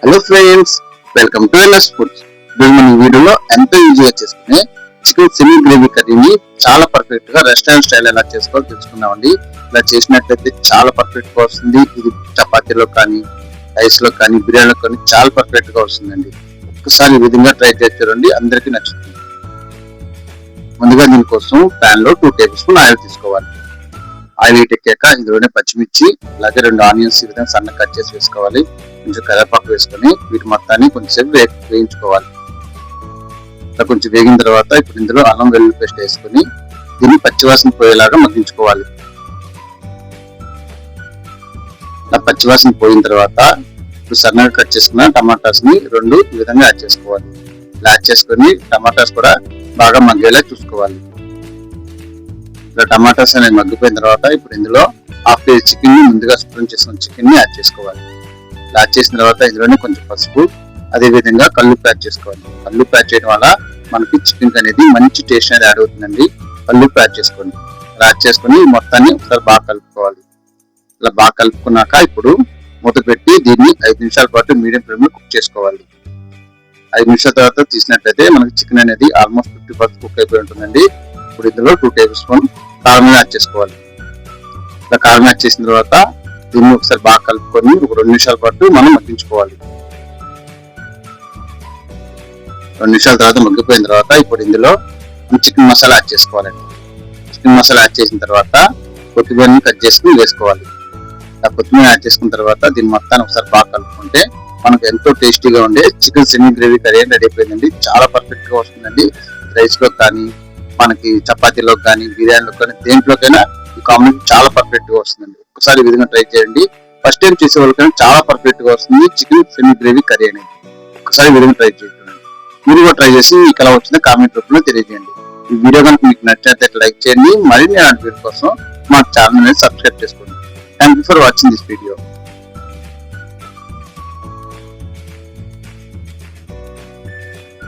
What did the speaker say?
Hello friends, welcome to LS foods. ఈరోజు మన వీడియోలో ఎంతో ఈజీగా చేసుకునే చికెన్ సెమీ గ్రేవీ కర్రీని చాలా పర్ఫెక్ట్ గా రెస్టారెంట్ స్టైల్ ఎలా చేసుకోవాలో తెలుసుకుందామండి. ఇలా చేసినట్లయితే చాలా పర్ఫెక్ట్ గా వస్తుంది. ఇది చపాతీలో కానీ, రైస్ లో కానీ, బిర్యానీలో కానీ చాలా పర్ఫెక్ట్ గా వస్తుందండి. ఒక్కసారి ఈ విధంగా ట్రై చేసి చూడండి, అందరికీ నచ్చుతుంది. ముందుగా దీనికోసం ప్యాన్ లో 2 టేబుల్ స్పూన్ ఆయిల్ తీసుకోవాలి. ఆయిల్ హీట్ ఎక్కాక ఇందులోనే పచ్చిమిర్చి, అలాగే 2 ఆనియన్స్ ఈ విధంగా సన్నగా కట్ చేసి వేసుకోవాలి. కొంచెం కరివేపాకు వేసుకొని వీటి మొత్తాన్ని కొంచెం వేయించుకోవాలి. ఇలా కొంచెం వేగిన తర్వాత ఇప్పుడు ఇందులో అల్లం వెల్లుల్లి పేస్ట్ వేసుకొని దీన్ని పచ్చివాసన పోయేలాగా మగ్గించుకోవాలి. ఇలా పచ్చివాసన పోయిన తర్వాత ఇప్పుడు సన్నగా కట్ చేసుకున్న టమాటాస్ ని 2 ఈ విధంగా యాడ్ చేసుకోవాలి. ఇలా యాడ్ చేసుకొని టమాటాస్ కూడా బాగా మగ్గేలా చూసుకోవాలి. ఇలా టమాటాస్ అనేవి మగ్గిపోయిన తర్వాత ఇప్పుడు ఇందులో 1/2 కేజీ చికెన్ ని ముందుగా శుభ్రం చేసుకున్న చికెన్ ని యాడ్ చేసుకోవాలి. యాడ్ చేసిన తర్వాత ఇందులోనే కొంచెం పసుపు, అదే విధంగా కల్లుప్పు యాడ్ చేసుకోవాలి. కల్లుప్పు యాడ్ చేయడం వల్ల మనకి చికెన్ అనేది మంచి టేస్ట్ అనేది యాడ్ అవుతుందండి. కల్లుప్పు యాడ్ చేసుకోండి. యాడ్ చేసుకుని మొత్తాన్ని ఒకసారి బాగా కలుపుకోవాలి. ఇలా బాగా కలుపుకున్నాక ఇప్పుడు మూత పెట్టి దీన్ని 5 నిమిషాల పాటు మీడియం ఫ్లేమ్ లో కుక్ చేసుకోవాలి. 5 నిమిషాల తర్వాత తీసినట్లయితే మనకి చికెన్ అనేది ఆల్మోస్ట్ 50% కుక్ అయిపోయి ఉంటుందండి. ఇప్పుడు ఇందులో 2 టేబుల్ స్పూన్ కారం యాడ్ చేసుకోవాలి. ఇలా కారం యాడ్ చేసిన తర్వాత దీన్ని ఒకసారి బాగా కలుపుకొని ఒక 2 నిమిషాల పాటు మనం మగ్గించుకోవాలి. 2 నిమిషాల తర్వాత మగ్గిపోయిన తర్వాత ఇప్పుడు ఇందులో చికెన్ మసాలా యాడ్ చేసుకోవాలండి. చికెన్ మసాలా యాడ్ చేసిన తర్వాత కొత్తిమీరని కట్ చేసుకుని వేసుకోవాలి. ఆ కొత్తిమీర యాడ్ చేసుకున్న తర్వాత దీన్ని మొత్తాన్ని ఒకసారి బాగా కలుపుకుంటే మనకు ఎంతో టేస్టీగా ఉండే chicken semi gravy curry ready అయిపోయిందండి. చాలా పర్ఫెక్ట్ గా వస్తుందండి. రైస్ లో కానీ, మనకి చపాతీలో కానీ, బిర్యానీలో కానీ, దేంట్లోకైనా ఈ కాంబినేషన్ చాలా పర్ఫెక్ట్ గా వస్తుందండి. ఒకసారి ఈ విధంగా ట్రై చేయండి. ఫస్ట్ టైం చేసే వాళ్ళకైనా చాలా పర్ఫెక్ట్ గా వస్తుంది చికెన్ సెమీ గ్రేవీ కర్రీ అనేది. ఒకసారి ఈ విధంగా ట్రై చేయండి. మీరు కూడా ట్రై చేసి మీకు ఎలా వచ్చిందో కామెంట్ రూపంలో తెలియజేయండి. ఈ వీడియో కనుక మీకు నచ్చినట్లయితే లైక్ చేయండి. మరిన్ని వీడియో కోసం మా ఛానల్ అనేది సబ్స్క్రైబ్ చేసుకోండి. Thank you for watching this video.